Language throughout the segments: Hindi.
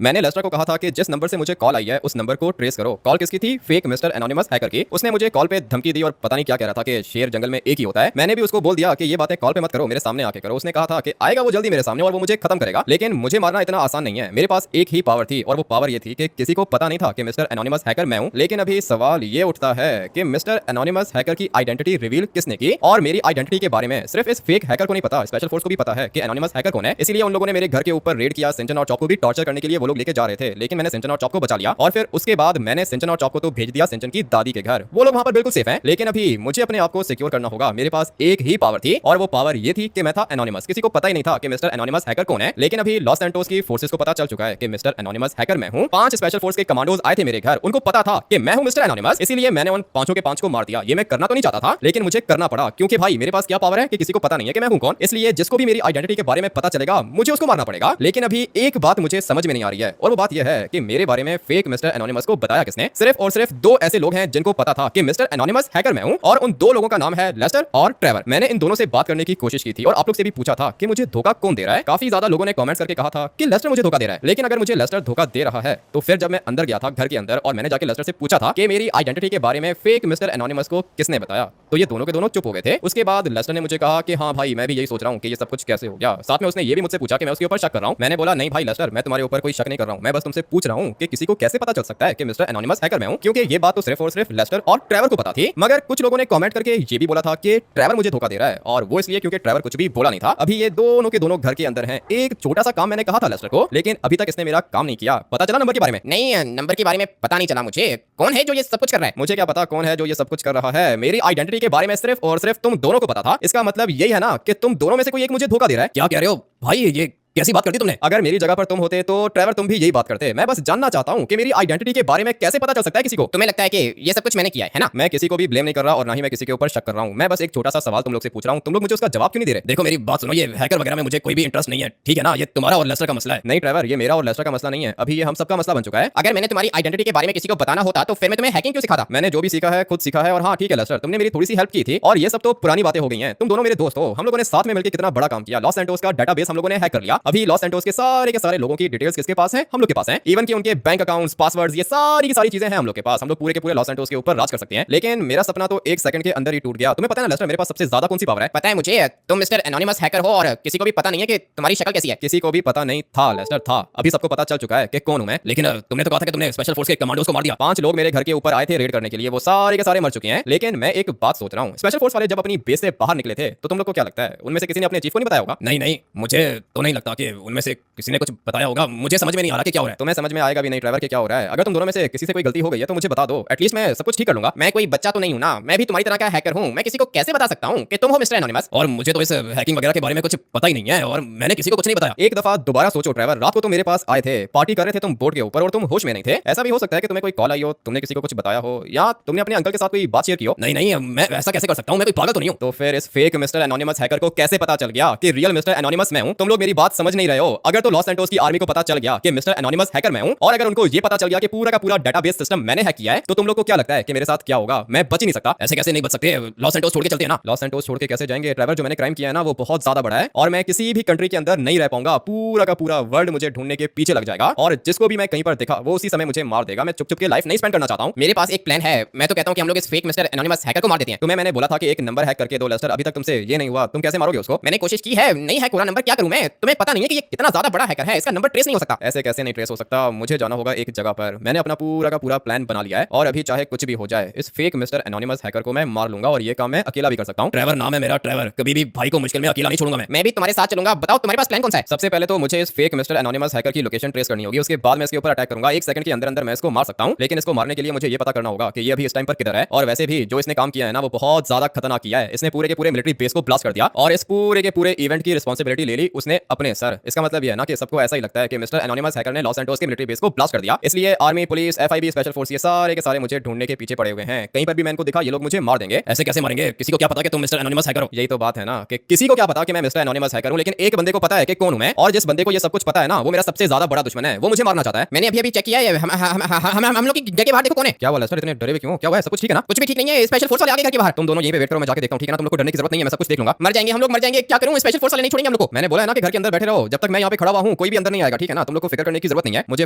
मैंने लेस्टर को कहा था कि जिस नंबर से मुझे कॉल आई है उस नंबर को ट्रेस करो। कॉल किसकी थी? फेक मिस्टर एनोनिमस हैकर की। उसने मुझे कॉल पे धमकी दी और पता नहीं क्या कह रहा था कि शेर जंगल में एक ही होता है। मैंने भी उसको बोल दिया कि ये बातें कॉल पे मत करो, मेरे सामने आके करो। उसने कहा था कि आएगा वो जल्दी मेरे सामने और वो मुझे खत्म करेगा, लेकिन मुझे मारना इतना आसान नहीं है। मेरे पास एक ही पावर थी और वो पावर ये थी कि किसी को पता नहीं था कि मिस्टर एनोनिमस हैकर मैं हूं। लेकिन अभी सवाल ये उठता है कि मिस्टर एनोनिमस हैकर की आइडेंटिटी रिवील किसने की और मेरी आइडेंटिटी के बारे में सिर्फ इस फेक हैकर को नहीं पता, स्पेशल फोर्स को भी पता है कि एनोनिमस हैकर कौन है। इसलिए उन लोगों ने मेरे घर के ऊपर रेड किया। सिंचन और चॉप को भी टॉर्चर करने के लिए वो लोग लेके जा रहे थे, लेकिन मैंने सिंचन और चॉप को बचा लिया और फिर उसके बाद मैंने सिंचन और चॉप को तो भेज दिया सिंचन की दादी के घर। वो लोग वहां पर बिल्कुल सेफ हैं, लेकिन अभी मुझे अपने आप को सिक्योर करना होगा। मेरे पास एक ही पावर थी और वो पावर ये थी कि मैं था एनोनिमस। किसी को पता ही नहीं था कि मिस्टर एनोनिमस हैकर कौन है, लेकिन अभी लॉस सैंटोस की फोर्सेस को पता चल चुका है कि मिस्टर एनोनिमस हैकर मैं हूं। 5 स्पेशल फोर्स के कमांडोज आए थे मेरे घर, उनको पता था कि मैं हूं मिस्टर एनोनिमस, इसलिए मैंने उन पांचों के पांच को मार दिया। ये मैं करना तो नहीं चाहता था, लेकिन मुझे करना पड़ा, क्योंकि भाई मेरे पास क्या पावर है कि किसी को पता नहीं है कि मैं हूं कौन। इसलिए जिसको भी मेरी आइडेंटिटी के बारे में पता चलेगा मुझे उसको मारना पड़ेगा। लेकिन अभी एक बात मुझे समझ में नहीं आ रही है और वो बात यह है कि मेरे बारे में फेक मिस्टर एनोनिमस को बताया किसने। सिर्फ और सिर्फ 2 ऐसे लोग हैं जिनको पता था कि मिस्टर एनोनिमस हैकर मैं हूं और उन 2 लोगों का नाम है लेस्टर और ट्रेवर। मैंने इन दोनों से बात करने की कोशिश की थी और आप लोग से भी पूछा था कि मुझे धोखा कौन दे रहा है। काफी ज्यादा लोगों ने कमेंट्स करके कहा था कि लेस्टर मुझे धोखा दे रहा है। लेकिन अगर मुझे लेस्टर धोखा दे रहा है तो फिर जब मैं अंदर गया था घर के अंदर और मैंने जाके लेस्टर से पूछा था कि मेरी आइडेंटिटी के बारे में फेक मिस्टर एनोनिमस को किसने बताया, तो ये दोनों के दोनों चुप हो गए थे। उसके बाद लेस्टर ने मुझे कहा कि हाँ भाई मैं भी यही सोच रहा हूँ कि ये सब कुछ कैसे हो गया। साथ में उसने ये भी मुझसे पूछा कि मैं उसके ऊपर शक कर रहा हूँ। मैंने बोला नहीं भाई लेस्टर, मैं तुम्हारे ऊपर कोई शक नहीं कर रहा हूँ, मैं बस तुमसे पूछ रहा हूँ कि किसी को कैसे पता चल सकता है कि मिस्टर एनोनिमस हैकर मैं हूँ, क्योंकि ये बात तो सिर्फ और सिर्फ लेस्टर और ट्रेवर को पता थी। मगर कुछ लोगों ने कमेंट करके ये भी बोला था कि ट्रेवर मुझे धोखा दे रहा है, और वो इसलिए क्योंकि ट्रेवर कुछ भी बोला नहीं था। अभी ये दोनों के दोनों घर के अंदर हैं। एक छोटा सा काम मैंने कहा था लेस्टर को, लेकिन अभी तक इसने मेरा काम नहीं किया। पता चला नंबर के बारे में? नहीं, नंबर के बारे में पता नहीं चला मुझे। कौन है जो ये सब कुछ कर रहा है? मुझे क्या पता कौन है जो ये सब कुछ कर रहा है। मेरी आइडेंटिटी के बारे में सिर्फ और सिर्फ तुम दोनों को पता था। इसका मतलब यही है ना कि तुम दोनों में से कोई एक मुझे धोखा दे रहा है। क्या कह रहे हो भाई? ये कैसी बात कर दी तुमने? अगर मेरी जगह पर तुम होते तो ट्रेवर तुम भी यही बात करते। मैं बस जानना चाहता हूँ कि मेरी आइडेंटिटी के बारे में कैसे पता चल सकता है किसी को। तुम्हें लगता है कि ये सब कुछ मैंने किया है ना? मैं किसी को भी ब्लेम नहीं कर रहा और ना ही मैं किसी के ऊपर शक कर रहा हूँ। मैं बस एक छोटा सा सवाल तुम लोग से पूछ रहा हूँ, तुम लोग मुझे उसका जवाब क्यों नहीं दे रहे? देखो मेरी बात सुनो, ये हैकर वगैरह में मुझे कोई भी इंटरेस्ट नहीं है, ठीक है ना? ये तुम्हारा और लेस्टर का मसला है। नहीं ट्रेवर, ये मेरा और लेस्टर का मसला नहीं है, अभी ये हम सबका मसला बन चुका है। अगर मैंने तुम्हारी आइडेंटिटी के बारे में किसी को बताना होता तो फिर मैं तुम्हें हैकिंग क्यों सिखाता? मैंने जो भी सीखा है खुद सीखा है। और हाँ ठीक है लेस्टर, तुमने मेरी थोड़ी सी हेल्प की थी और ये सब तो पुरानी बातें हो गई हैं। तुम दोनों मेरे दोस्त हो, हम लोगों ने साथ में मिलकर कितना बड़ा काम किया। लॉस सैंटोस का डाटाबेस हम लोगों ने हैक कर लिया। अभी लॉस सैंटोस के सारे लोगों की डिटेल्स किसके पास है? हम लोग के पास है। इवन कि उनके बैंक अकाउंट्स, पासवर्ड्स, ये सारी की सारी चीजें हैं हम लोग के पास। हम लोग पूरे के पूरे लॉस सैंटोस के ऊपर राज कर सकते हैं। लेकिन मेरा सपना तो 1 सेकंड के अंदर ही टूट गया। तुम्हें पता है ना लेस्टर, मेरे पास सबसे ज्यादा कौन सी पावर है? पता है मुझे, तुम मिस्टर एनोनिमस हैकर हो और किसी को भी पता नहीं है कि तुम्हारी शक्ल कैसी है। किसी को भी पता नहीं था लेस्टर, था। अभी सबको पता चल चुका है कि कौन हूं मैं। लेकिन तुमने तो कहा था कि तुमने स्पेशल फोर्स के कमांडोज को मार दिया। 5 लोग मेरे घर के ऊपर आए थे रेड करने के लिए, वो सारे के सारे मर चुके हैं। लेकिन मैं एक बात सोच रहा हूँ, स्पेशल फोर्स वाले जब अपनी बेस से बाहर निकले थे तो तुम लोग को क्या लगता है उनमें से किसी ने अपने चीफ को नहीं बताया होगा? नहीं, मुझे तो नहीं लगता कि उनमें से किसी ने कुछ बताया होगा। मुझे समझ में नहीं आ रहा कि क्या हो रहा है। तुम्हें समझ में आएगा भी नहीं ट्रेवर के क्या हो रहा है। अगर तुम दोनों में से किसी से कोई गलती हो गई है तो मुझे बता दो, एटलीस्ट मैं सब कुछ ठीक कर लूंगा। मैं कोई बच्चा तो नहीं हूं ना, मैं भी तुम्हारी तरह का हैकर हूं। मैं किसी को कैसे बता सकता हूं कि तुम हो मिस्टर एनोनिमस? और मुझे तो इस हैकिंग वगैरह के बारे में कुछ पता ही नहीं है और मैंने किसी को कुछ नहीं बताया। एक दफा दोबारा सोचो ट्रेवर, रात को तो मेरे पास आए थे, पार्टी कर रहे थे तुम बोर्ड के ऊपर और तुम होश में नहीं थे। ऐसा भी हो सकता है कि तुम्हें कोई कॉल आई हो, तुमने किसी को कुछ बताया हो, या तुमने अपने अंकल के साथ कोई बात शेयर की हो। नहीं, मैं ऐसा कैसे कर सकता हूं? मैं कोई पागल तो नहीं हूं। तो फिर इस फेक मिस्टर एनोनिमस हैकर को कैसे पता चल गया कि रियल मिस्टर एनोनिमस मैं हूं? तुम लोग मेरी बात समझ नहीं रहे हो। अगर तो लॉस सैंटोस की आर्मी को पता चल गया कि मिस्टर एनोनिमस हैकर मैं हूं और अगर उनको ये पता चल गया कि पूरा का पूरा डेटाबेस सिस्टम मैंने हैक किया है, तो तुम लोग को क्या लगता है कि मेरे साथ क्या होगा? मैं बच ही नहीं सकता। ऐसे कैसे नहीं बच सकते? लॉस सैंटोस छोड़ के चलते हैं ना। लॉस सैंटोस छोड़ के कैसे जाएंगे ट्रेवर? जो मैंने क्राइम किया है ना वो बहुत ज्यादा बड़ा है और मैं किसी भी कंट्री के अंदर नहीं रह पाऊंगा। पूरा का पूरा वर्ल्ड मुझे ढूंढने के पीछे लग जाएगा और जिसको भी मैं कहीं पर देखा वो उसी समय मुझे मार देगा। मैं चुप चुप के लाइफ नहीं स्पेंड करना चाहता हूं। मेरे पास एक प्लान है। मैं तो कहता हूं कि हम लोग इस फेक मिस्टर एनोनिमस हैकर को मार देते हैं। तुम्हें मैंने बोला था कि एक नंबर हैक करके दो लेस्टर, अभी तक तुमसे ये नहीं हुआ। तुम कैसे मारोगे उसको? मैंने कोशिश की है, नहीं हैक हो रहा नंबर। क्या करूं मैं? तुम्हें पता नहीं है कि ये कितना ज्यादा बड़ा हैकर है, इसका नंबर ट्रेस नहीं हो सकता। ऐसे कैसे नहीं ट्रेस हो सकता? मुझे जाना होगा एक जगह पर। मैंने अपना पूरा का पूरा प्लान बना लिया है और अभी चाहे कुछ भी हो जाए इस फेक मिस्टर एनोनिमस हैकर को मैं मार लूंगा और ये काम मैं अकेला भी कर सकता हूं। ट्रेवर नाम है मेरा, ट्रेवर। कभी भी भाई को मुश्किल में अकेला नहीं छोड़ूंगा मैं भी तुम्हारे साथ चलूंगा। बताओ तुम्हारे पास प्लान कौन सा है? सबसे पहले तो मुझे इस फेक मिस्टर एनोनिमस हैकर की लोकेशन ट्रेस करनी होगी, उसके बाद मैं इसके ऊपर अटैक करूंगा। 1 सेकंड के अंदर अंदर मैं इसको मार सकता हूं, लेकिन इसको मारने के लिए मुझे ये पता करना होगा कि ये अभी इस टाइम पर किधर है। और वैसे भी जो इसने काम किया है ना वो बहुत ज्यादा खतरनाक किया है। इसने पूरे के पूरे मिलिट्री बेस को ब्लास्ट कर दिया और इस पूरे के पूरे इवेंट की रिस्पांसिबिलिटी ले ली उसने अपने सर। इसका मतलब ये है ना कि सबको ऐसा ही लगता है कि मिस्टर एनोनिमस हैकर ने लॉस सैंटोस के मिलिट्री बेस को ब्लास्ट कर दिया। इसलिए army, police, FIB, special force, ये सारे के सारे मुझे ढूंढने के पीछे पड़े हुए हैं। कहीं पर भी मैं इनको दिखा ये लोग मुझे मार देंगे। ऐसे कैसे मारेंगे? किसी को क्या पता कि तुम मिस्टर एनोनिमस हैकर हो? यही तो बात है ना कि किसी को क्या पता कि मैं मिस्टर एनोनिमस हैकर हूं, लेकिन एक बंदे को पता है कि कौन हूं मैं। और जिस बंदे को ये सब कुछ पता है ना वो मेरा सबसे ज्यादा बड़ा दुश्मन है, वो मुझे मारना चाहता है। मैंने अभी चेक किया है, हम लोग की घर के बाहर देखो कौन है। क्या हुआ लेस्टर, इतने डरे हुए क्यों? क्या हुआ है? सब कुछ ठीक है ना? कुछ भी ठीक नहीं है। स्पेशल फोर्स वाले आगे घर के बाहर। तुम दोनों यहीं पे वेट करो, मैं जाके देखता हूं, ठीक है ना? तुम लोग को डरने की जरूरत नहीं है, मैं सब कुछ देख लूंगा। मर जाएंगे हम लोग, मर जाएंगे। क्या करूं? स्पेशल फोर्स वाले नहीं छोड़ेंगे हम लोग को। मैंने बोला है ना कि घर के अंदर बैठे रहो, जब तक मैं यहाँ पे खड़ा हुआ हूँ कोई भी अंदर नहीं आएगा, ठीक है ना? तुम लोग को फिक्र करने की जरूरत नहीं है। मुझे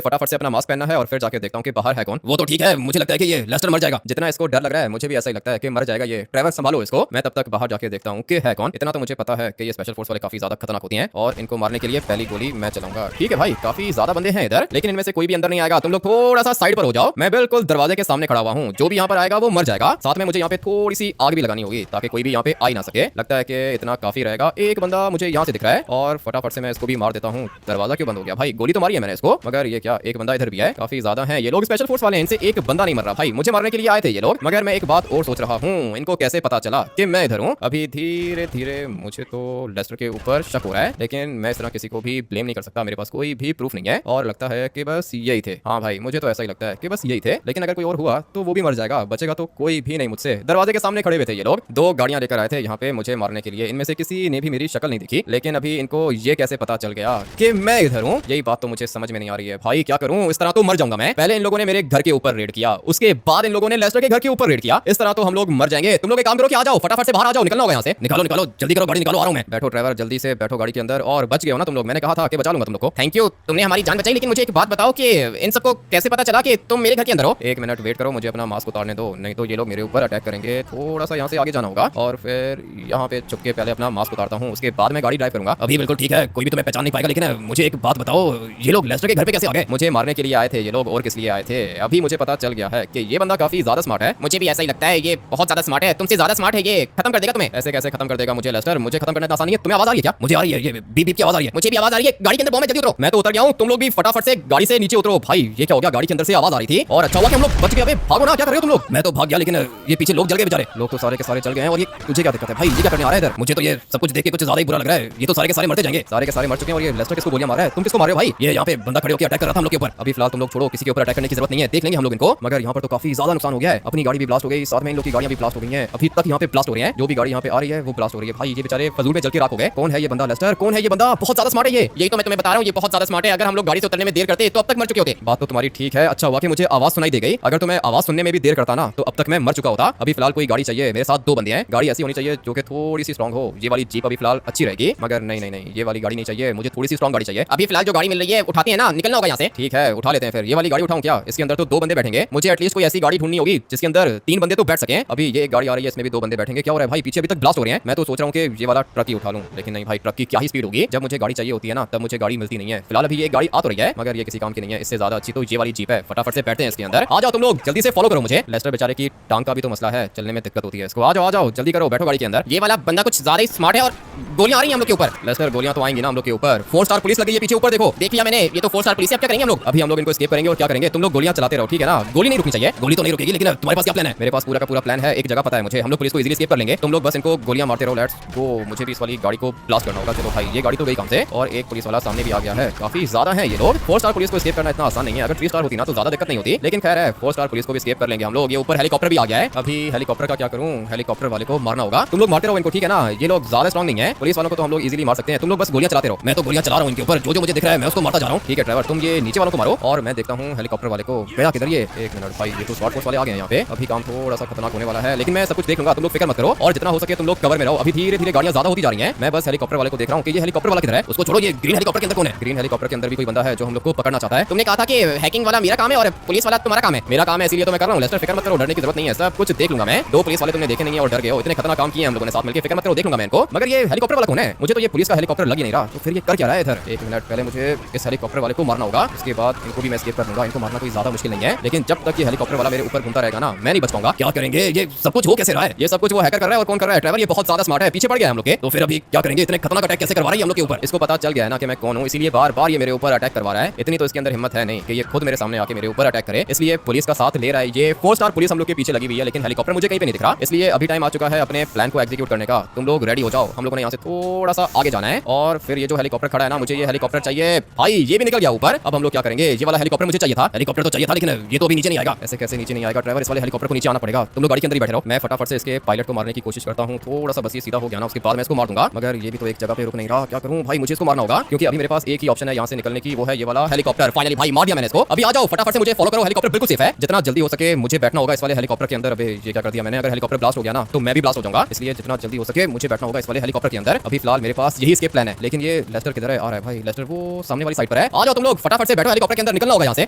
फटाफट से अपना मास्क पहनना है और फिर जाके देखता हूँ कि बाहर है कौन। वो तो ठीक है, मुझे लगता है कि ये लेस्टर मर जाएगा। जितना इसको डर लग रहा है मुझे भी ऐसा ही लगता है कि मर जाएगा ये। ट्रेवर संभालो इसको, मैं तब तक बाहर जाके देखता हूँ कि है कौन। इतना तो मुझे पता है कि ये स्पेशल फोर्स वाले काफी ज्यादा खतरनाक होती हैं और इनको मारने के लिए पहली गोली मैं चलाऊंगा। ठीक है भाई, काफी ज्यादा बंदे हैं इधर, लेकिन इनमें से कोई भी अंदर नहीं आएगा। तुम लोग थोड़ा सा साइड पर हो जाओ, मैं बिल्कुल दरवाजे के सामने खड़ा हुआ हूँ। जो भी यहाँ पर आएगा वो मर जाएगा। साथ में मुझे यहाँ पे थोड़ी सी आग भी लगानी होगी ताकि कोई भी यहाँ पे आ ही ना सके। लगता है कि इतना काफी रहेगा। एक बंदा मुझे यहाँ से दिख रहा है और फटाफट से मैं इसको भी मार देता हूँ। दरवाजा क्यों बंद हो गया भाई? गोली तो मारी है मैंने इसको, मगर ये क्या, एक बंदा इधर भी है। काफी ज्यादा है ये लोग, स्पेशल फोर्स वाले हैं, इनसे एक बंदा नहीं मर रहा भाई। मुझे मारने के लिए आए थे ये लोग, मगर मैं एक बात और सोच रहा हूँ, इनको कैसे पता चला कि मैं इधर हूँ? अभी धीरे धीरे मुझे तो लेस्टर के ऊपर शक हो रहा है, लेकिन मैं इस तरह किसी को भी ब्लेम नहीं कर सकता। मेरे पास कोई भी प्रूफ नहीं है और लगता है कि बस यही थे। हाँ भाई, मुझे तो ऐसा ही लगता है कि बस यही थे, लेकिन अगर कोई और हुआ तो वो भी मर जाएगा, बचेगा तो कोई भी नहीं मुझसे। दरवाजे के सामने खड़े हुए थे ये लोग, दो गाड़ियां लेकर आए थे यहाँ पे मुझे मारने के लिए। इनमें से किसी ने भी मेरी शक्ल नहीं दिखी, लेकिन अभी इनको ये कैसे पता चल गया कि मैं इधर हूँ? यही बात तो मुझे समझ में नहीं आ रही है भाई। क्या करूँ? इस तरह तो मर जाऊंगा मैं। पहले इन लोगों ने मेरे घर के ऊपर रेड किया, उसके बाद इन लोगों ने लेस्टर के घर के ऊपर रेड किया। इस तरह तो हम लोग मर जाएंगे। तुम लोग एक काम करो कि आ जाओ, फटाफट से बाहर आ जाओ, निकलना होगा यहाँ से। निकालो निकालो, जल्दी करो, गाड़ी निकालो, आ रहा हूँ मैं। बैठो ड्राइवर, जल्दी से बैठो गाड़ी के अंदर। और बच गए हो ना तुम लोग? मैंने कहा था कि बचा लूंगा तुम लोग को। थैंक यू, तुमने हमारी जान बचाई। लेकिन मुझे एक बात बताओ कि इन सबको कैसे पता चला कि तुम मेरे घर के अंदर हो? एक मिनट वेट करो, मुझे अपना मास्क उतारने दो, नहीं तो ये लोग मेरे ऊपर अटैक करेंगे। थोड़ा सा यहाँ से आगे जाना होगा और फिर यहाँ पे चुप के पहले अपना मास्क उतारता हूँ, उसके बाद मैं गाड़ी ड्राइव करूंगा। अभी बिल्कुल ठीक है, कोई भी तुम्हें पहचान नहीं पाएगा। लेकिन मुझे एक बात बताओ, ये लोग लेस्टर के घर पे कैसे आ गए? मुझे मारने के लिए आए थे ये लोग, और किस लिए आए थे अभी मुझे पता चल गया है कि ये बंदा काफी ज्यादा स्मार्ट है। मुझे भी ऐसा ही लगता है, ये बहुत ज्यादा स्मार्ट है, तुमसे ज्यादा स्मार्ट है। ये खत्म कर देगा तुम्हें। ऐसे कैसे खत्म कर देगा मुझे लेस्टर? मुझे खत्म करना आसान नहीं है। तुम्हें आवाज आ रही है क्या? मुझे आ रही है, ये बीप बीप की आवाज आ रही है। मुझे भी आवाज आ रही है। गाड़ी के अंदर बॉम्ब है, जल्दी उतरो। मैं तो उतर गया हूँ, तुम लोग भी फटाफट से गाड़ी से नीचे उतरो। भाई ये क्या हो गया? गाड़ी के अंदर से आवाज आ रही थी और अच्छा हुआ कि हम लोग बच गए। अबे भागो ना, क्या कर रहे हो तुम लोग? मैं तो भाग गया, लेकिन ये पीछे लोग जल गए बेचारे। लोग तो सारे के सारे चल गए हैं और ये तुझे क्या दिक्कत है भाई? ये क्या करने आ रहा है इधर? मुझे तो ये सब कुछ देख के कुछ ज्यादा ही बुरा लग रहा है। ये तो सारे के सारे मरते जाएंगे। सारे के सारे मर चुके हैं और ये लेस्टर किसको गोलियां मार रहा है? तुम किसको मारे हो भाई? ये यहाँ पे बंदा खड़े होकर अटैक कर रहा था हम लोग के ऊपर। अभी फिलहाल तुम लोग छोड़ो, किसी के ऊपर अटैक करने की जरूरत नहीं है, देख लेंगे हम लोग इनको। मगर यहाँ पर तो काफी ज्यादा नुकसान हो गया है। अपनी गाड़ी भी ब्लास्ट हो गई, साथ में इन लोग की गाड़ियां भी ब्लास्ट हो गई हैं। अभी तक यहाँ पे ब्लास्ट हो रही है, जो भी गाड़ी यहाँ पे आ रही है वो ब्लास्ट हो रही है। भाई ये बेचारे फजूल में जल के राख हो गए। कौन है ये बंदा लेस्टर? कौन है ये बंदा? बहुत ज्यादा स्मार्ट है ये। यही तो मैं तुम्हें बता रहा हूँ, ये बहुत ज्यादा स्मार्ट है। अगर हम लोग गाड़ी से उतरने में देर करते तो अब तक मर चुके होते। बात तो तुम्हारी ठीक है। अच्छा हुआ कि मुझे आवाज सुनाई दे गई, अगर तुम्हें आवाज सुनने में भी देर करता ना तो अब तक मैं मर चुका होता। अभी फिलहाल कोई गाड़ी चाहिए, मेरे साथ दो बंदे हैं। गाड़ी ऐसी होनी चाहिए जो कि थोड़ी सी स्ट्रांग हो। ये वाली जीप अभी फिलहाल अच्छी रहेगी, मगर नहीं नहीं नहीं, ये वाली गाड़ी नहीं चाहिए मुझे, थोड़ी सी स्ट्रांग गाड़ी चाहिए। अभी फिलहाल जो गाड़ी मिल रही है उठाते हैं ना, निकलना होगा यहाँ से। ठीक है उठा लेते हैं फिर। ये वाली गाड़ी उठाऊं क्या? इसके अंदर तो दो बंदे बैठेंगे, मुझे एटलीस्ट कोई ऐसी गाड़ी ढूंढनी होगी जिसके अंदर तीन बंदे तो बैठ सकें। अभी ये एक गाड़ी आ रही है, इसमें भी दो बंदे बैठेंगे। क्या हो रहा है भाई? पीछे अभी तक ब्लास्ट हो रहे हैं। मैं तो सोच रहा हूँ कि ये वाला ट्रक ही उठा लूं, लेकिन नहीं भाई, ट्रक की क्या ही स्पीड होगी। जब मुझे गाड़ी चाहिए होती है ना तब मुझे गाड़ी मिलती नहीं है। फिलहाल अभी ये गाड़ी आ तो रही है, मगर ये किसी काम की नहीं है। इससे ज्यादा अच्छी तो ये वाली जीप है। फटाफट से बैठते हैं इसके अंदर। आ जाओ तुम लोग, जल्दी से फॉलो करो मुझे। लेस्टर बेचारे की टांग का भी तो मसला है, चलने में दिक्कत होती है इसको। आ जाओ जल्दी करो, बैठो गाड़ी के अंदर। ये वाला बंदा कुछ ज्यादा ही स्मार्ट है और गोलियां आ रही हैं हम लोग के ऊपर। लेस्टर गोलियां तो आएंगी ना हम लोग के ऊपर। 4 स्टार पुलिस लगी है पीछे ऊपर, देखो। देख लिया मैंने, ये तो 4 स्टार पुलिस है। अब क्या करेंगे हम लोग? अभी हम लोग इनको एस्केप करेंगे और क्या करेंगे, तुम लोग गोलियां चलाते रहो, ठीक है ना? गोली नहीं रुकनी चाहिए। गोली तो नहीं रुकेगी, लेकिन तुम्हारे पास क्या प्लान है? मेरे पास पूरा का पूरा प्लान है। एक जगह पता है मुझे, हम लोग पुलिस को इजीली एस्केप कर लेंगे। तुम लोग बस इनको गोलियां मारते रहो। Let's go. मुझे भी इस वाली गाड़ी को ब्लास्ट करना होगा। चलो भाई, ये गाड़ी तो गई काम से और एक पुलिस वाला सामने भी आ गया है। काफी ज्यादा है ये लोग। 4 स्टार पुलिस को एस्केप करना इतना आसान नहीं है। अगर 3 स्टार होती ना तो ज्यादा दिक्कत नहीं होती, लेकिन खैर है, 4 स्टार पुलिस को भी एस्केप कर लेंगे हम लोग। ये ऊपर हेलीकॉप्टर भी आ गया है। अभी हेलीकॉप्टर का क्या करूं? हेलीकॉप्टर वाले को मारना होगा। तुम लोग मारते रहो इनको, ठीक है ना? ये लोग ज्यादा स्ट्रांग नहीं है। पुलिस वालों को तो हम लोग इजीली मार सकते हैं, तुम लोग बस गोलियां चलाते रहो। मैं तो गोलियां चला रहा हूं इनके ऊपर, जो मुझे दिख रहा है मैं उसको मारता जा रहा हूं। ठीक है ड्राइवर, तुम ये नीचे वालों को मारो और मैं देखता हूँ हेलीकॉप्टर वाले को। गया किधर ये? एक मिनट भाई, ये तो स्पॉट फोर्स वाले आ गए हैं यहाँ पे। अभी काम थोड़ा सा खतरनाक होने वाला है, लेकिन मैं सब कुछ देख लूंगा, तुम लोग फिक्र मत करो। और जितना हो सके तुम लोग कवर में रहो। अभी धीरे धीरे गाड़ियां ज्यादा होती जा रही हैं। मैं बस हेलीकॉप्टर वाले को देख रहा हूँ कि ये हेलीकॉप्टर वाला किधर है। उसको छोड़ो, ये ग्रीन हेलीकॉप्टर के अंदर कौन है? ग्रीन हेलीकॉप्टर के अंदर भी कोई बंदा है जो हम लोग को पकड़ना चाहता है। तुमने कहा था कि हैकिंग वाला मेरा काम है और पुलिस वाला तुम्हारा काम है। मेरा काम है, इसीलिए तो मैं कर रहा हूँ। लेस्टर फिक्र मत करो, डरने की जरूरत नहीं है, सब कुछ देख लूंगा मैं। 2 पुलिस वाले तुमने देखे नहीं है और डर गए हो। इतने खतरनाक काम किए हम लोगों ने साथ मिलकर, फिक्र मत करो, देख लूंगा मैं इनको। मगर ये हेलीकॉप्टर वाला कौन है? मुझे तो ये पुलिस का हेलीकॉप्टर लग ही नहीं रहा, तो फिर ये कर क्या रहा है इधर? एक मिनट, पहले मुझे इस हेलीकॉप्टर वाले को मारना होगा, उसके बाद इनको भी मैं एस्केप कर लूंगा। इनको मारना कोई ज्यादा मुश्किल नहीं है, लेकिन जब तक ये हेलीकॉप्टर वाला मेरे ऊपर घूमता रहेगा ना, मैं नहीं बच पाऊंगा। क्या करेंगे? ये सब कुछ हो कैसे रहा है? ये सब कुछ वो हैकर कर रहा है। और कौन कर रहा है? ट्रैवल। ये बहुत ज्यादा स्मार्ट है, पीछे पड़ गया हम लोग के। तो फिर अभी क्या करेंगे? इतने खतरनाक अटैक कैसे करवा रही है हम लोग के ऊपर? इसको पता चल गया है ना कि मैं कौन हूँ, इसीलिए बार बार ये मेरे ऊपर अटैक करवा रहा है। इतनी तो इसके अंदर हिम्मत है नहीं कि ये खुद मेरे सामने आके मेरे ऊपर अटैक करे, इसलिए पुलिस का साथ ले रहा है। ये 4 स्टार पुलिस हम लोग के पीछे लगी हुई है, लेकिन हेलीकॉप्टर मुझे कहीं पे नहीं दिख रहा। इसलिए अभी टाइम आ चुका है अपने प्लान को एग्जीक्यूट करने का। तुम लोग रेडी हो जाओ, हम लोगों ने यहाँ से थोड़ा सा आगे जाना है और फिर ये जो हेलीकॉप्टर खड़ा है ना, मुझे ये हेलीकॉप्टर चाहिए। भाई ये भी निकल गया ऊपर। अब हम लोग क्या करेंगे? ये वाला हेलीकॉप्टर मुझे चाहिए था। हेलीकॉप्टर तो चाहिए था, लेकिन ये तो अभी नीचे नहीं आएगा। ऐसे कैसे नीचे नहीं आएगा ड्राइवर? इस वाले हेलीकॉप्टर को नीचे आना पड़ेगा। तुम लोग गाड़ी के अंदर ही बैठे रहो, मैं फटाफट से इसके पायलट को मारने की कोशिश करता हूँ। थोड़ा सा बस ये सीधा हो गया ना, उसके बाद मैं इसको मार दूंगा। मगर ये भी तो एक जगह पे रुक नहीं रहा, क्या करूँ भाई? मुझे इसको मारना होगा, क्योंकि अभी मेरे पास एक ही ऑप्शन है यहाँ से निकलने की, वो है ये वाला हेलीकॉप्टर। फाइनली भाई मार दिया मैंने इसको। अभी आ जाओ, फटाफट से मुझे फॉलो करो, हेलीकॉप्टर बिल्कुल सेफ है। जितना जल्दी हो सके मुझे बैठना होगा इस वाले हेलीकॉप्टर के अंदर। अबे ये क्या कर दिया मैंने? अगर हेलीकॉप्टर ब्लास्ट हो गया ना तो मैं भी ब्लास्ट हो जाऊंगा, इसलिए जितना जल्दी हो सके मुझे बैठना होगा इस वाले हेलीकॉप्टर के अंदर। अभी फिलहाल मेरे पास यही एस्केप प्लान है, लेकिन ये लेस्टर किधर है? आ रहा है भाई लेस्टर, वो सामने वाली साइड पर है। आ जाओ तुम लोग, फटाफट से बैठो, हेलीकॉप्टर के अंदर निकलना होगा यहाँ से।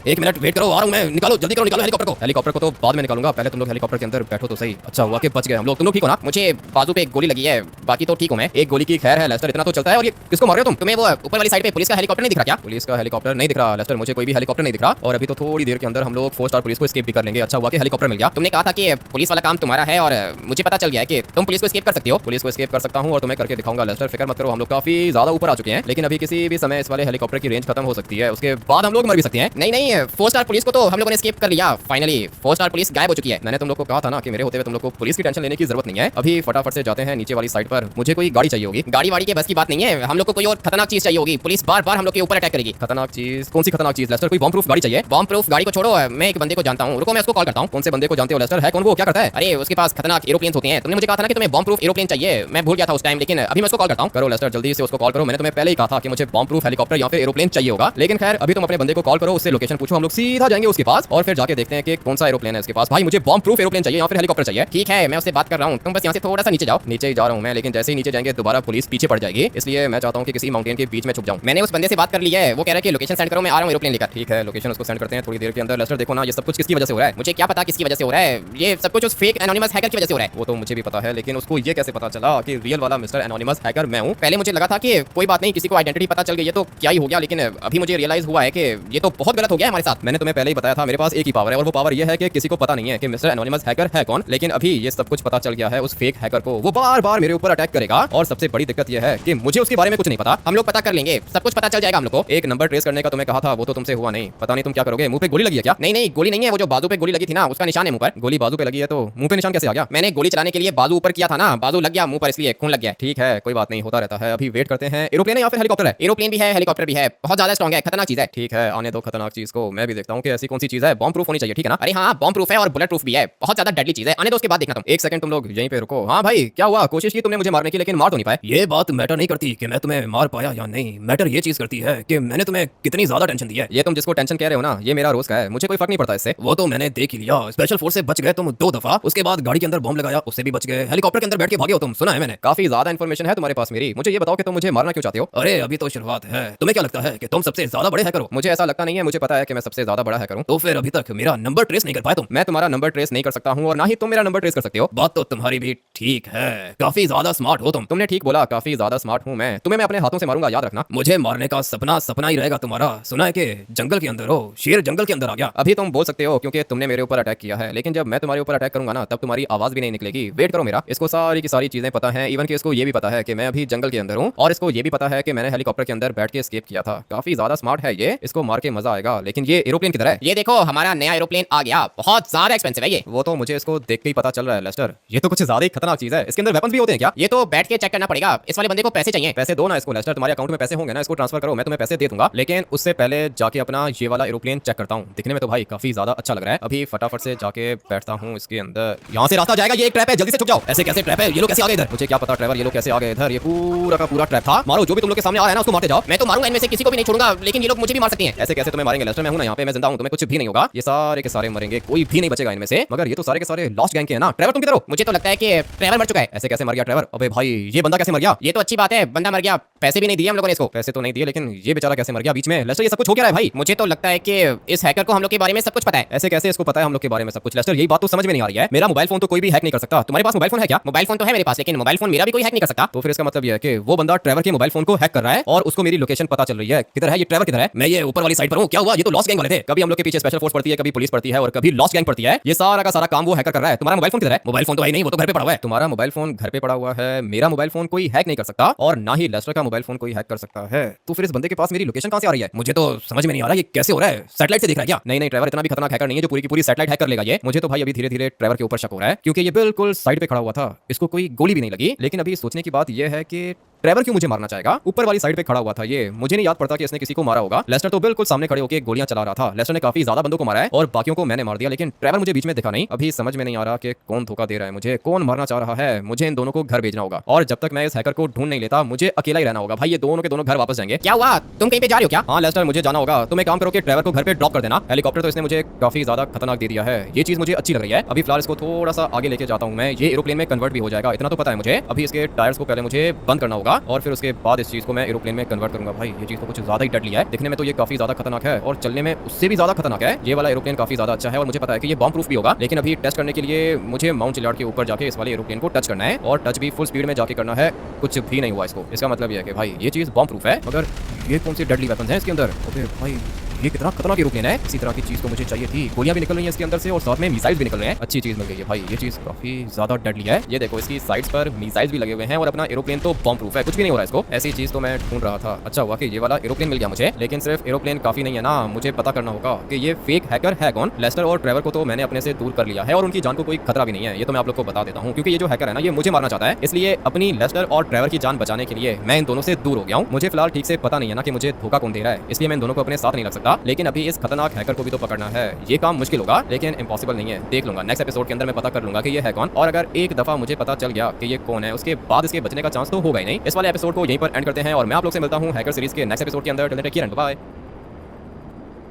1 मिनट वेट करो, आ रहा हूँ मैं, निकालो जल्दी करो, निकालो हेलीकॉप्टर को। हेलीकॉप्टर को तो बाद में निकालूंगा, पहले तुम लोग हेलीकॉप्टर के अंदर बैठो तो सही। अच्छा हुआ कि बच गए हम लोग। तुम लोग ठीक हो ना? मुझे बाजू पे एक गोली लगी है, बाकी तो ठीक हूँ मैं। एक गोली की खैर है लेस्टर, इतना तो चलता है। और ये किसको मार रहे हो तुम? तुम्हें वो ऊपर वाली साइड पे पुलिस का हेलीकॉप्टर नहीं दिख रहा क्या? पुलिस का हेलीकॉप्टर नहीं दिख रहा लेस्टर, मुझे कोई भी हेलीकॉप्टर नहीं दिख रहा। और अभी तो थोड़ी देर के अंदर हम लोग 4 स्टार पुलिस को एस्केप भी कर लेंगे। अच्छा हुआ कि हेलीकॉप्टर मिल गया। तुमने कहा था कि पुलिस वाला काम तुम्हारा है और मुझे पता चल गया है कि तुम पुलिस को एस्केप कर सकते हो। पुलिस को एस्केप कर सकता हूं और तुम्हें करके दिखाऊंगा लेस्टर, फिक्र मत करो। हम लोग काफी ज्यादा ऊपर आ चुके हैं, लेकिन अभी किसी भी समय इस वाले हेलीकॉप्टर की रेंज खत्म हो सकती है, उसके बाद हम लोग मर भी सकते हैं। नहीं नहीं, 4 स्टार पुलिस को तो हम लोगों ने एस्केप कर लिया फाइनली। 4 स्टार पुलिस गायब हो चुकी है। मैंने तुम लोग को कहा था ना कि मेरे होते हुए तुम लोग को पुलिस की टेंशन लेने की जरूरत नहीं है। अभी फटाफट से जाते हैं नीचे वाली साइड पर, मुझे कोई गाड़ी चाहिए होगी। गाड़ी वाड़ी के बस की बात नहीं है, हम लोग को कोई और खतरनाक चीज चाहिए होगी। पुलिस बार बार हम लोग के ऊपर अटैक करेगी। खतरनाक चीज? कौन सी खतरनाक चीज लेस्टर? कोई बॉम्ब प्रूफ गाड़ी चाहिए? बॉम्ब प्रूफ गाड़ी को छोड़ो, मैं एक बंदे को जानता हूँ, रुको मैं उसको कॉल करता हूँ। कौन से बंदे को जानते हो लेस्टर? है कौन वो? क्या करता है? अरे उसके पास खतरनाक एरोप्लेन होते हैं। तुमने मुझे कहा था ना कि तुम्हें बॉम्ब प्रूफ एरोप्लेन चाहिए, मैं भूल गया था उस टाइम, लेकिन अभी मैं उसको कॉल करता हूँ। करो लेस्टर, जल्दी से उसको कॉल करो। मैंने तुम्हें पहले ही कहा था कि मुझे बॉम्ब प्रूफ हेलीकॉप्टर या फिर एरोप्लेन चाहिए होगा, लेकिन खैर अभी तुम अपने बंदे को कॉल करो, उससे लोकेशन पूछो, हम लोग सीधा जाएंगे उसके पास और फिर जाके देखते हैं कि कौन सा एरोप्लेन है उसके पास। भाई मुझे बॉम्ब प्रूफ एरोप्लेन चाहिए या फिर हेलीकॉप्टर चाहिए। ठीक है, मैं उससे बात कर रहा हूँ, तुम बस यहाँ से थोड़ा सा नीचे जाओ। नीचे ही जा रहा हूँ मैं, लेकिन जैसे ही नीचे जाएंगे दोबारा पुलिस पीछे पड़ जाएगी, इसलिए मैं चाहता हूँ कि किसी माउंटेन के बीच में छुप जाऊँ। मैंने उस बंदे से बात कर ली है, वो कह रहा है कि लोकेशन सेंड करो, मैं आ रहा हूँ एरोप्लेन लेकर। ठीक है, लोकेशन उसको सेंड करते हैं थोड़ी देर के अंदर। लेस्टर देखो ना, ये सब कुछ किसकी वजह से हो रहा है? मुझे क्या पता किसकी वजह से हो रहा है, ये सब कुछ उस फेक एनोनिमस हैकर की वजह से हो रहा है। वो तो मुझे भी पता है, लेकिन उसको ये कैसे पता चला कि रियल वाला मिस्टर एनोनिमस हैकर मैं हूँ? पहले मुझे लगा था कि कोई बात नहीं, किसी को आइडेंटिटी पता चल गई है तो क्या ही हो गया, लेकिन अभी मुझे रियलाइज हुआ है कि ये तो बहुत गलत हो गया हमारे साथ। मैंने तुम्हें पहले ही बताया था मेरे पास एक ही पावर है और वो पावर ये है कि किसी को पता नहीं है कि मिस्टर एनोनिमस हैकर है कौन, लेकिन अभी ये सब कुछ पता चल गया है उस फेक हैकर को। वो बार बार मेरे ऊपर अटैक करेगा और सबसे बड़ी दिक्कत ये है कि मुझे उसके बारे में कुछ नहीं पता। हम लोग पता कर लेंगे, सब कुछ पता चल जाएगा हम लोग को। एक नंबर ट्रेस करने का तुम्हें कहा था, वो तो तुमसे हुआ नहीं। पता नहीं तुम क्या करोगे। मुंह पे गोली लगी है क्या? नहीं नहीं, गोली नहीं है, वो जो बाजू पे गोली लगी थी ना उसका निशान है मुंह पर। गोली बाजू पे लगी है तो मुंह पे निशान कैसे आ गया? मैंने गोली चलाने के लिए बाजू ऊपर किया था ना, बाजू लग गया मुंह पर, इसलिए खून लग गया। ठीक है, कोई बात नहीं, होता रहता है। अभी वेट करते हैं। एरोप्लेन है या फिर हेलीकॉप्टर है? एरोप्लेन भी है, हेलीकॉप्टर भी है, बहुत ज्यादा स्ट्रॉन्ग है, खतरनाक चीज है। ठीक है, आने दो खतरनाक चीज को, मैं भी देखता हूँ कि ऐसी कौन सी चीज है। बॉम्ब प्रूफ होनी चाहिए, ठीक है ना? अरे हाँ, बॉम्ब प्रूफ है और बुलेट प्रूफ भी है, बहुत ज्यादा डेडली चीज है। आने दो, उसके बाद देखना तुम। एक सेकंड तुम लोग यहीं पे रुको। हाँ भाई, क्या हुआ? कोशिश की तुमने मुझे मारने की, लेकिन मार तो नहीं पाए। ये बात मैटर नहीं करती कि मैं तुम्हें मार पाया या नहीं, मैटर ये चीज करती है कि मैंने तुम्हें कितनी ज्यादा टेंशन दी है। ये तुम जिसको टेंशन कह रहे हो ना, ये मेरा रोज का है, मुझे कोई फर्क नहीं पड़ता इससे। वो तो मैंने देख ही लिया, स्पेशल फोर्स से बच गए तुम 2 दफा, उसके बाद गाड़ी के अंदर बॉम्ब लगाया, उससे भी बच गए, हेलीकॉप्टर के अंदर बैठ के भागे हो तुम, सुना है मैंने। काफी ज्यादा इन्फॉर्मेशन है तुम्हारे पास मेरी। मुझे ये बताओ कि तुम मुझे मारना क्यों चाहते हो? अरे अभी तो शुरुआत है, तुम्हें क्या लगता है कि तुम सबसे ज्यादा बड़े हैकर हो? मुझे ऐसा लगता नहीं है, मुझे पता है कि मैं सबसे ज्यादा बड़ा हैकर हूं। तो फिर अभी तक मेरा नंबर ट्रेस नहीं कर पाए तुम। मैं तुम्हारा नंबर ट्रेस नहीं कर सकता हूं और ना ही तुम मेरा नंबर ट्रेस कर सकते हो। बात तो तुम्हारी भी ठीक है, काफी ज्यादा स्मार्ट हो तुम। तुमने ठीक बोला, काफी ज्यादा स्मार्ट हूं मैं। तुम्हें मैं अपने हाथों से मारूंगा, याद रखना। मुझे मारने का सपना सपना ही रहेगा तुम्हारा। सुना है कि जंगल के अंदर हो, शेर जंगल के अंदर आ गया। अभी तुम बोल सकते हो क्योंकि तुमने मेरे ऊपर अटैक किया है, लेकिन जब मैं तुम्हारे ऊपर अटैक करूंगा ना, तब तुम्हारी आवाज भी नहीं निकलेगी। वेट करो मेरा। इसको सारी की सारी चीजें पता है, इवन कि इसको ये भी पता है कि मैं अभी जंगल के अंदर हूं, और इसको ये भी पता है कि मैंने हेलीकॉप्टर के अंदर बैठ के एस्केप किया था। काफी ज्यादा स्मार्ट है ये, इसको मार के मजा आएगा। लेकिन ये एरोप्लेन किधर है? ये देखो, हमारा नया एरोप्लेन आ गया, बहुत ज्यादा एक्सपेंसिव है ये। वो तो मुझे इसको देख के ही पता चल रहा है लेस्टर, ये तो कुछ ज्यादा ही खतरनाक चीज है। इसके अंदर वेपन्स भी होते हैं क्या? ये तो बैठ के चेक करना पड़ेगा। इस वाले बंदे को पैसे चाहिए। पैसे दो ना इसको लेस्टर, तुम्हारे अकाउंट में पैसे होंगे ना, इसको ट्रांसफर करो, मैं तुम्हें पैसे दे दूंगा। लेकिन उससे पहले जाके अपना ये वाला एरोप्लेन चेक करता हूँ। दिखने में तो भाई काफी ज्यादा अच्छा लग रहा है। अभी फटाफट से जाके बैठता हूँ इसके अंदर। यहाँ से रास्ता जाएगा, ये एक ट्रैप है, जल्दी से छुप जाओ। ऐसे कैसे ट्रैप है? ये लोग कैसे आ गए इधर? मुझे क्या पता ड्राइवर, ये लोग कैसे आ गए इधर। ये पूरा का पूरा ट्रैप था। मारो, जो भी तुम लोग के सामने आ रहा है ना उसको मारते जाओ। मैं तो मारूंगा, इनमें से किसी को भी नहीं छोड़ूंगा, लेकिन ये लोग मुझे भी मार सकते हैं। ऐसे कैसे तुम्हें मारेंगे लेस्टर? मैं हूं ना यहाँ पे, मैं जिंदा हूं, तुम्हें कुछ भी नहीं होगा। ये सारे के सारे मरेंगे, कोई भी नहीं बचेगा इनमें से। मगर ये तो सारे के सारे लॉस्ट गैंग के हैं ना। ड्राइवर तुम किधर हो? मुझे तो लगता है कि ड्राइवर मर चुका है। ऐसे कैसे मर गया ड्राइवर? अबे भाई, ये बंदा कैसे मर गया? ये तो अच्छी बात है, बंदा मर गया, पैसे भी नहीं दिए हम लोगों ने इसको। पैसे तो नहीं दिए, लेकिन ये बेचारा कैसे मर गया बीच में? लेस्टर, ये सब कुछ हो क्या रहा है भाई? मुझे तो लगता है कि इस हैकर को हम लोग के बारे में सब कुछ पता है। ऐसे कैसे इसको पता है हम लोग के बारे में सब कुछ? लेस्टर, यही बात तो समझ में नहीं आ रही है। मेरा मोबाइल फोन तो कोई भी हैक नहीं कर सकता। तुम्हारे पास मोबाइल फोन है क्या? मोबाइल फोन तो है मेरे पास, लेकिन मोबाइल फोन मेरा भी कोई हैक नहीं कर सकता। तो फिर इसका मतलब ये है कि वो बंदा ट्रैवर के मोबाइल फोन को हैक कर रहा है और उसको मेरी लोकेशन पता चल रही है। किधर है ये ट्रैवर, किधर है? मैं ये ऊपर वाली साइड पर हूँ। क्या हुआ? ये तो लॉस्ट गैंग वाले थे। कभी हम लोग के पीछे स्पेशल फोर्स पड़ती है, कभी पुलिस पड़ती है और कभी लॉस्ट गैंग पड़ती है। ये सारा का सारा काम वो हैकर कर रहा है। तुम्हारा मोबाइल फोन किधर है? मोबाइल फोन तो है नहीं, वो तो घर पे पड़ा हुआ है। तुम्हारा मोबाइल फोन घर पे पड़ा हुआ है, मेरा मोबाइल फोन कोई हैक नहीं कर सकता और ना ही लेस्टर का मोबाइल फोन कोई हैक कर सकता है। तो फिर इस बंदे के पास मेरी लोकेशन कहां से आ रही है? मुझे तो समझ में नहीं आ रहा ये कैसे हो रहा है। सैटेलाइट से देख रहा है क्या? नहीं नहीं ड्राइवर, इतना भी खतरनाक हैकर नहीं है जो पूरी की पूरी सैटेलाइट हैक कर लेगा ये। मुझे तो भाई अभी धीरे धीरे ड्राइवर के ऊपर शक हो रहा है, क्योंकि ये बिल्कुल साइड पे खड़ा हुआ था, इसको कोई गोली भी नहीं लगी। लेकिन अभी सोचने की बात यह है कि ड्राइवर क्यों मुझे मारना चाहेगा? ऊपर वाली साइड पे खड़ा हुआ था ये, मुझे नहीं याद पड़ता कि इसने किसी को मारा होगा। लेस्टर तो बिल्कुल सामने खड़े होकर गोलियां चला रहा था। लेस्टर ने काफी ज्यादा बंदों को मारा है और बाकियों को मैंने मार दिया, लेकिन ड्राइवर मुझे बीच में दिखा नहीं। अभी समझ में नहीं आ रहा कि कौन धोखा दे रहा है मुझे, कौन मारना चाह रहा है। मुझे इन दोनों को घर भेजना होगा और जब तक मैं इस हैकर को ढूंढ नहीं लेता, मुझे अकेला ही रहना होगा। भाई ये दोनों के दोनों घर वापस जाएंगे। क्या हुआ, तुम कहीं पे जा रहे हो क्या? हाँ लेस्टर, मुझे जाना होगा। तुम एक काम करो कि ड्राइवर को घर पे ड्रॉप कर देना। हेलीकॉप्टर तो इसने मुझे काफी ज्यादा खतरनाक दे दिया है, ये चीज मुझे अच्छी लग रही है। अभी फिलहाल इसको थोड़ा सा आगे लेके जाता हूँ मैं, ये एरोप्लेन में कन्वर्ट भी हो जाएगा, इतना तो पता है मुझे। अभी इसके टायर्स को पहले मुझे बंद करना होगा करूंगा और फिर उसके बाद इस चीज को मैं एरोप्लेन में कन्वर्ट करूंगा। भाई ये चीज तो कुछ ज्यादा ही डरली है, दिखने में तो ये काफी ज्यादा खतरनाक है और चलने में उससे भी ज्यादा खतरनाक है। ये वाला एरोप्लेन काफी ज्यादा अच्छा है और मुझे पता है कि ये बॉम्ब प्रूफ भी होगा, लेकिन अभी टेस्ट करने के लिए मुझे माउंट चिलियार्ड के ऊपर जाके इस वाले एरोप्लेन को टच करना है और टच भी फुल स्पीड में जाके करना है। कुछ भी नहीं हुआ इसको, इसका मतलब ये है कि भाई ये चीज बॉम्ब प्रूफ है। मगर ये कौन सी डेडली वेपन्स हैं इसके अंदर? ओके भाई ये कितना खतरनाक एरोप्लेन है। इसी तरह की चीज तो मुझे चाहिए थी। गोलियां भी निकल रही हैं इसके अंदर से और साथ में मिसाइल्स भी निकल रहे हैं। अच्छी चीज मिल गई है भाई, ये चीज काफी ज्यादा डेडली है। ये देखो इसकी साइड्स पर मिसाइल्स भी लगे हुए हैं और अपना एरोप्लेन तो बॉम्ब प्रूफ है, कुछ भी नहीं हो रहा है इसको। ऐसी चीज तो मैं ढूंढ रहा था। अच्छा हुआ कि ये वाला एरोप्लेन मिल गया मुझे, लेकिन सिर्फ एरोप्लेन काफी नहीं है ना, मुझे पता करना होगा कि ये फेक हैकर है कौन। लेस्टर और ट्रेवर को तो मैंने अपने से दूर कर लिया है और उनकी जान को कोई खतरा भी नहीं है, ये तो मैं आप लोग को बता देता हूँ, क्योंकि ये जो हैकर है ना ये मुझे मारना चाहता है। इसलिए अपनी लेस्टर और ट्रेवर की जान बचाने के लिए मैं इन दोनों से दूर हो गया हूँ। मुझे फिलहाल ठीक से पता नहीं है ना कि मुझे धोखा कौन दे रहा है, इसलिए मैं इन दोनों को अपने साथ नहीं रख सकता। लेकिन अभी इस खतरनाक हैकर को भी तो पकड़ना है। ये काम मुश्किल होगा लेकिन इम्पॉसिबल नहीं है। देख लूंगा नेक्स्ट एपिसोड के अंदर मैं पता कर लूंगा कि ये है कौन, और अगर एक दफा मुझे पता चल गया कि ये कौन है उसके बाद इसके बचने का चांस तो होगा ही नहीं। इस वाले एपिसोड को यहीं पर एंड करते हैं और मैं आप लोग से मिलता हूँ हैकर सीरीज के नेक्स्ट एपिसोड के अंदर। Take care and bye.